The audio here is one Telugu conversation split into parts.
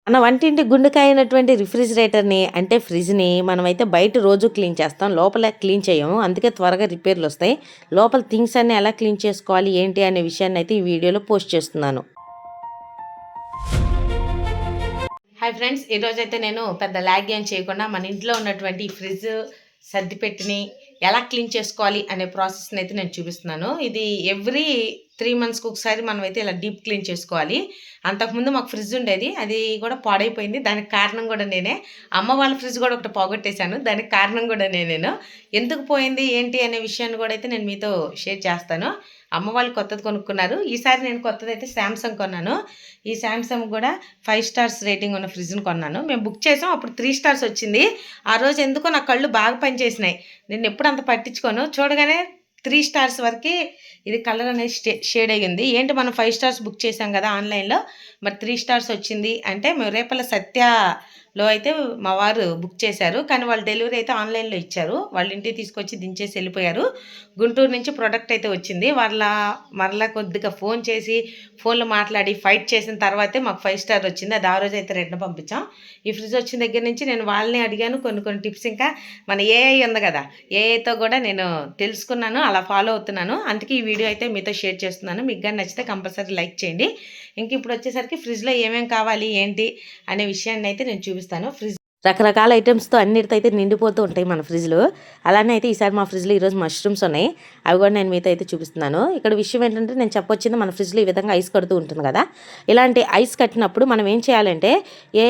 మన వంటింటి గుండెకాయ అయినటువంటి రిఫ్రిజిరేటర్ని అంటే ఫ్రిడ్జ్ని మనమైతే బయట రోజు క్లీన్ చేస్తాం, లోపల క్లీన్ చేయము. అందుకే త్వరగా రిపేర్లు వస్తాయి. లోపల థింగ్స్ అన్ని ఎలా క్లీన్ చేసుకోవాలి ఏంటి అనే విషయాన్ని అయితే ఈ వీడియోలో పోస్ట్ చేస్తున్నాను. హాయ్ ఫ్రెండ్స్, ఈరోజైతే నేను పెద్ద ల్యాగ్ ఏం చేయకుండా మన ఇంట్లో ఉన్నటువంటి ఫ్రిడ్జ్ సర్దిపెట్టిని ఎలా క్లీన్ చేసుకోవాలి అనే ప్రాసెస్ని అయితే నేను చూపిస్తున్నాను. ఇది ఎవ్రీ 3 monthsకి ఒకసారి మనం అయితే ఇలా డీప్ క్లీన్ చేసుకోవాలి. అంతకుముందు మాకు ఫ్రిడ్జ్ ఉండేది, అది కూడా పాడైపోయింది. దానికి కారణం కూడా నేనే. అమ్మ వాళ్ళ ఫ్రిడ్జ్ కూడా ఒకటి పోగొట్టేశాను, దానికి కారణం కూడా నేనేను. ఎందుకు పోయింది ఏంటి అనే విషయాన్ని కూడా అయితే నేను మీతో షేర్ చేస్తాను. అమ్మ వాళ్ళు కొత్తది కొనుక్కున్నారు, ఈసారి నేను కొత్తది అయితే శాంసంగ్ కొన్నాను. ఈ శాంసంగ్ కూడా 5 stars రేటింగ్ ఉన్న ఫ్రిడ్జ్ని కొన్నాను. మేము బుక్ చేసాం, అప్పుడు 3 stars వచ్చింది. ఆ రోజు ఎందుకో నా కళ్ళు బాగా పనిచేసినాయి. నేను ఎప్పుడు అంత పట్టించుకోను, చూడగానే 3 stars వరకు ఇది కలర్ అనేది షేడ్ అయ్యింది. ఏంటి మనం 5 stars బుక్ చేసాం కదా ఆన్లైన్లో, మరి 3 stars వచ్చింది అంటే మేము రేపల సత్యలో అయితే మా వారు బుక్ చేశారు, కానీ వాళ్ళు డెలివరీ అయితే ఆన్లైన్లో ఇచ్చారు. వాళ్ళ ఇంటికి తీసుకొచ్చి దించేసి వెళ్ళిపోయారు. గుంటూరు నుంచి ప్రోడక్ట్ అయితే వచ్చింది. మరలా కొద్దిగా ఫోన్ చేసి ఫోన్లో మాట్లాడి ఫైట్ చేసిన తర్వాతే మాకు 5 star వచ్చింది. అది ఆ రోజు అయితే రిటర్న్ పంపించాం. ఈ ఫ్రిడ్జ్ వచ్చిన దగ్గర నుంచి నేను వాళ్ళని అడిగాను కొన్ని టిప్స్. ఇంకా మన ఏఐ ఉంది కదా, ఏఐతో కూడా నేను తెలుసుకున్నాను, అలా ఫాలో అవుతున్నాను. అందుకే ఈ వీడియో అయితే మీతో షేర్ చేస్తున్నాను. మీకు కానీ నచ్చితే కంపల్సరీ లైక్ చేయండి. ఇంక ఇప్పుడు వచ్చేసరికి ఫ్రిడ్జ్లో ఏమేమి కావాలి ఏంటి అనే విషయాన్ని అయితే నేను చూపిస్తాను. రకరకాల ఐటమ్స్తో అన్నిటితో అయితే నిండిపోతూ ఉంటాయి మన ఫ్రిడ్జ్లో. అలానే అయితే ఈసారి మా ఫ్రిడ్జ్లో ఈరోజు మష్రూమ్స్ ఉన్నాయి, అవి కూడా నేను మీతో అయితే చూపిస్తున్నాను. ఇక్కడ విషయం ఏంటంటే, నేను చెప్పొచ్చింది మన ఫ్రిడ్జ్లో ఈ విధంగా ఐస్ కడుతూ ఉంటుంది కదా. ఇలాంటి ఐస్ కట్టినప్పుడు మనం ఏం చేయాలంటే, ఏ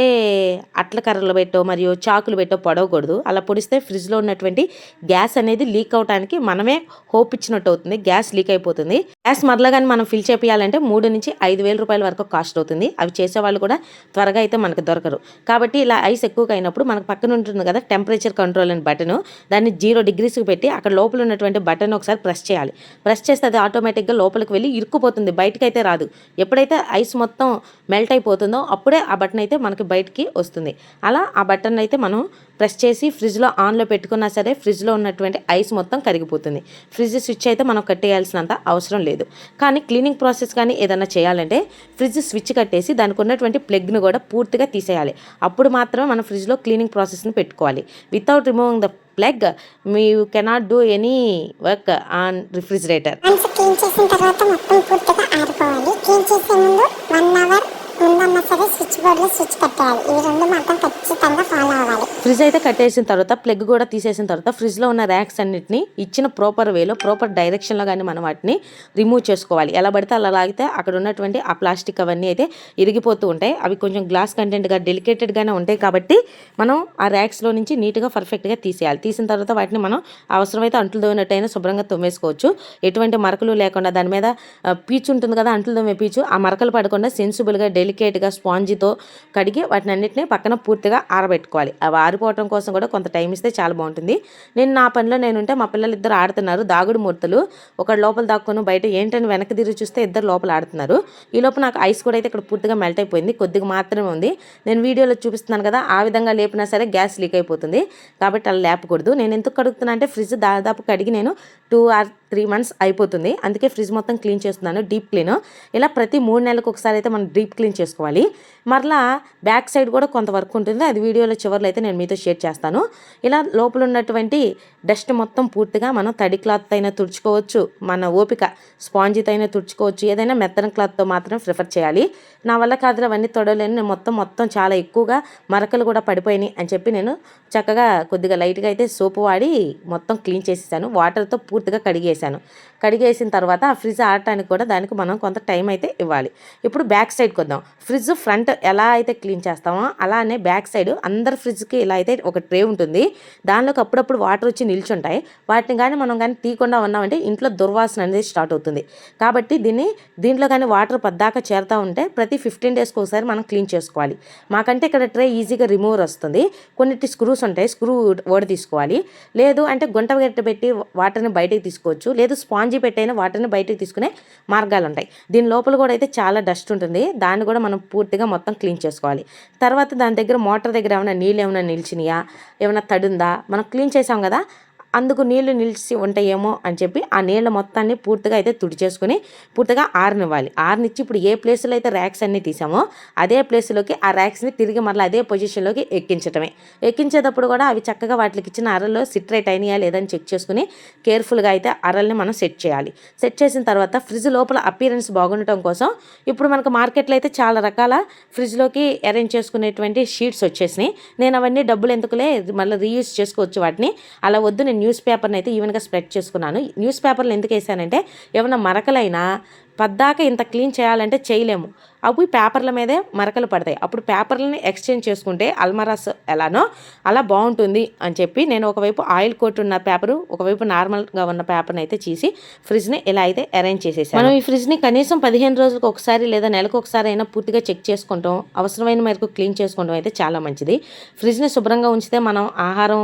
అట్ల కర్రలు పెట్టో మరియు చాకులు పెట్టో పొడవకూడదు. అలా పొడిస్తే ఫ్రిడ్జ్లో ఉన్నటువంటి గ్యాస్ అనేది లీక్ అవడానికి మనమే హోప్ ఇచ్చినట్టు అవుతుంది, గ్యాస్ లీక్ అయిపోతుంది. గ్యాస్ మరలా కానీ మనం ఫిల్ చేయాలంటే 3 నుంచి 5,000 రూపాయల వరకు కాస్ట్ అవుతుంది. అవి చేసేవాళ్ళు కూడా త్వరగా అయితే మనకు దొరకరు. కాబట్టి ఇలా ఐస్ ఎక్కువగా అయినప్పుడు మనకు పక్కన ఉంటుంది కదా టెంపరేచర్ కంట్రోల్ అని బటన్, దాన్ని 0 degreesకి పెట్టి అక్కడ లోపల ఉన్నటువంటి బటన్ ఒకసారి ప్రెస్ చేయాలి. ప్రెస్ చేస్తే అది ఆటోమేటిక్గా లోపలికి వెళ్ళి ఇరుక్కుపోతుంది, బయటకు అయితే రాదు. ఎప్పుడైతే ఐస్ మొత్తం మెల్ట్ అయిపోతుందో అప్పుడే ఆ బటన్ అయితే మనకి బయటికి వస్తుంది. అలా ఆ బటన్ అయితే మనం ప్రెస్ చేసి ఫ్రిడ్జ్లో ఆన్లో పెట్టుకున్నా సరే ఫ్రిడ్జ్లో ఉన్నటువంటి ఐస్ మొత్తం కరిగిపోతుంది. ఫ్రిడ్జ్ స్విచ్ అయితే మనం కట్టేయాల్సినంత అవసరం లేదు. కానీ క్లీనింగ్ ప్రాసెస్ కానీ ఏదైనా చేయాలంటే ఫ్రిడ్జ్ స్విచ్ కట్టేసి దానికి ఉన్నటువంటి ప్లగ్ను కూడా పూర్తిగా తీసేయాలి. అప్పుడు మాత్రమే మనం ఫ్రిడ్జ్లో క్లీనింగ్ ప్రాసెస్ని పెట్టుకోవాలి. Without removing the plug you cannot do any work on refrigerator. Clean చేసిన తర్వాత మొత్తం పూర్తిగా ఆరిపోవాలి. క్లీన్ చేసే ముందు 1 hour ముందన్నా సరే స్విచ్ బోర్డ్లో స్విచ్ కట్టేయాలి. ఈ రెండు మాత్రం ఖచ్చితంగా ఫాలో అవ్వాలి. ఫ్రిడ్జ్ అయితే కట్టేసిన తర్వాత ప్లగ్ కూడా తీసేసిన తర్వాత ఫ్రిడ్జ్లో ఉన్న ర్యాక్స్ అన్నిటిని ఇచ్చిన ప్రాపర్ వేలో ప్రాపర్ డైరెక్షన్లో కానీ మనం వాటిని రిమూవ్ చేసుకోవాలి. ఎలా పడితే అలా లాగితే అక్కడ ఉన్నటువంటి ఆ ప్లాస్టిక్ అవన్నీ అయితే ఇరిగిపోతూ ఉంటాయి. అవి కొంచెం గ్లాస్ కంటెంట్గా డెలికేటెడ్గానే ఉంటాయి కాబట్టి మనం ఆ ర్యాక్స్లో నుంచి నీట్గా పర్ఫెక్ట్గా తీసేయాలి. తీసిన తర్వాత వాటిని మనం అవసరమైతే అంట్లు తోమినట్టయినా శుభ్రంగా తోమేసుకోవచ్చు. ఎటువంటి మరకలు లేకుండా దాని మీద పీచు ఉంటుంది కదా, అంట్లు తోమే పీచు, ఆ మరకలు పడకుండా సెన్సిబుల్గా డెలికేట్గా స్పాంజితో కడిగి వాటిని అన్నింటినీ పక్కన పూర్తిగా ఆరబెట్టుకోవాలి. అవి ఆరిపోవడం కోసం కూడా కొంత టైం ఇస్తే చాలా బాగుంటుంది. నేను నా పనిలో నేనుంటే మా పిల్లలు ఇద్దరు ఆడుతున్నారు దాగుడు మూర్తలు. ఒకటి లోపల దాక్కుని బయట ఏంటని వెనక్కి తిరిగి చూస్తే ఇద్దరు లోపల ఆడుతున్నారు. ఈ లోపు నాకు ఐస్ కూడా అయితే ఇక్కడ పూర్తిగా మెల్ట్ అయిపోయింది, కొద్దిగా మాత్రమే ఉంది. నేను వీడియోలో చూపిస్తున్నాను కదా, ఆ విధంగా లేపినా సరే గ్యాస్ లీక్ అయిపోతుంది. కాబట్టి అలా లేపకూడదు. నేను ఎందుకు కడుగుతున్నా అంటే ఫ్రిడ్జ్ దాదాపు కడిగి నేను 2 or 3 months అయిపోతుంది. అందుకే ఫ్రిడ్జ్ మొత్తం క్లీన్ చేస్తున్నాను, డీప్ క్లీన్. ఇలా ప్రతి 3 నెలలకు ఒకసారి అయితే మనం డీప్ క్లీన్ చేసుకోవాలి. మరలా బ్యాక్ సైడ్ కూడా కొంత వర్క్ ఉంటుంది, అది వీడియోలో చివరిలో అయితే నేను మీతో షేర్ చేస్తాను. ఇలా లోపల ఉన్నటువంటి డస్ట్ మొత్తం పూర్తిగా మనం తడి క్లాత్ అయినా తుడుచుకోవచ్చు, మన ఓపిక స్పాంజితో అయినా తుడుచుకోవచ్చు. ఏదైనా మెత్తన క్లాత్తో మాత్రం ప్రిఫర్ చేయాలి. నా వల్ల కాదు అవన్నీ తొడలేను, నేను మొత్తం చాలా ఎక్కువగా మరకలు కూడా పడిపోయినాయి అని చెప్పి నేను చక్కగా కొద్దిగా లైట్గా అయితే సోపు వాడి మొత్తం క్లీన్ చేసేసాను. వాటర్తో పూర్తిగా కడిగేసిన తర్వాత ఆ ఫ్రిడ్జ్ ఆడటానికి కూడా దానికి మనం కొంత టైం అయితే ఇవ్వాలి. ఇప్పుడు బ్యాక్ సైడ్కి వద్దాం. ఫ్రిడ్జ్ ఫ్రంట్ ఎలా అయితే క్లీన్ చేస్తామో అలానే బ్యాక్ సైడ్ అందరి ఫ్రిడ్జ్కి ఇలా అయితే ఒక ట్రే ఉంటుంది. దానిలోకి అప్పుడప్పుడు వాటర్ వచ్చి నిల్చుంటాయి. వాటిని కానీ మనం కానీ తీయకుండా ఉన్నామంటే ఇంట్లో దుర్వాసన అనేది స్టార్ట్ అవుతుంది. కాబట్టి దీంట్లో కానీ వాటర్ పద్దాకా చేరుతూ ఉంటే ప్రతి 15 daysకి ఒకసారి మనం క్లీన్ చేసుకోవాలి. మాకంటే ఇక్కడ ట్రే ఈజీగా రిమూవర్ వస్తుంది. కొన్నిటి స్క్రూస్ ఉంటాయి, స్క్రూ ఓడి తీసుకోవాలి. లేదు అంటే గుంట గట్ట పెట్టి వాటర్ని బయటకు తీసుకోవచ్చు, లేదు స్పాంజీ పెట్టైనా వాటర్ని బయటకు తీసుకునే మార్గాలు ఉంటాయి. దీని లోపల కూడా అయితే చాలా డస్ట్ ఉంటుంది, దాన్ని కూడా మనం పూర్తిగా మొత్తం క్లీన్ చేసుకోవాలి. తర్వాత దాని దగ్గర మోటార్ దగ్గర ఏమైనా నీళ్ళు ఏమైనా నిలిచినాయా, ఏమైనా తడుందా, మనం క్లీన్ చేసాం కదా అందుకు నీళ్లు నిలిచి ఉంటాయేమో అని చెప్పి ఆ నీళ్ళ మొత్తాన్ని పూర్తిగా అయితే తుడిచేసుకుని పూర్తిగా ఆరనివ్వాలి. ఆరనిచ్చి ఇప్పుడు ఏ ప్లేస్లో అయితే ర్యాక్స్ అన్నీ తీసామో అదే ప్లేస్లోకి ఆ ర్యాక్స్ని తిరిగి మళ్ళీ అదే పొజిషన్లోకి ఎక్కించడమే. ఎక్కించేటప్పుడు కూడా అవి చక్కగా వాటికి ఇచ్చిన అరల్లో సిట్రైట్ అయినాయా లేదని చెక్ చేసుకుని కేర్ఫుల్గా అయితే అరల్ని మనం సెట్ చేయాలి. సెట్ చేసిన తర్వాత ఫ్రిడ్జ్ లోపల అపీరెన్స్ బాగుండటం కోసం ఇప్పుడు మనకు మార్కెట్లో అయితే చాలా రకాల ఫ్రిడ్జ్లోకి అరేంజ్ చేసుకునేటువంటి షీట్స్ వచ్చేసినాయి. నేను అవన్నీ డబ్బులు ఎందుకులే మళ్ళీ రీయూజ్ చేసుకోవచ్చు వాటిని, అలా వద్దు నేను న్యూస్ పేపర్ని అయితే ఈవెన్గా స్ప్రెడ్ చేసుకున్నాను. న్యూస్ పేపర్లు ఎందుకు వేసానంటే ఏమైనా మరకలైనా పద్దాక ఇంత క్లీన్ చేయాలంటే చేయలేము, అవి పేపర్ల మీదే మరకలు పడతాయి. అప్పుడు పేపర్లని ఎక్స్చేంజ్ చేసుకుంటే అల్మరాస్ ఎలానో అలా బాగుంటుంది అని చెప్పి నేను ఒకవైపు ఆయిల్ కోట్ ఉన్న పేపరు, ఒకవైపు నార్మల్గా ఉన్న పేపర్ని అయితే తీసి ఫ్రిడ్జ్ని ఇలా అయితే అరేంజ్ చేసేసాను. మనం ఈ ఫ్రిడ్జ్ని కనీసం 15 రోజులకు ఒకసారి లేదా నెలకు ఒకసారి అయినా పూర్తిగా చెక్ చేసుకుంటాం, అవసరమైన మేరకు క్లీన్ చేసుకోవడం అయితే చాలా మంచిది. ఫ్రిడ్జ్ని శుభ్రంగా ఉంచితే మనం ఆహారం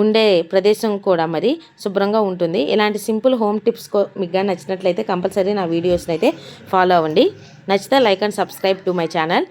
ఉండే ప్రదేశం కూడా మరి శుభ్రంగా ఉంటుంది. ఇలాంటి సింపుల్ హోమ్ టిప్స్ మీకు కానీ నచ్చినట్లయితే కంపల్సరీ నా వీడియోస్ని అయితే ఫాలో అవ్వండి. నచ్చితే like and subscribe to my channel.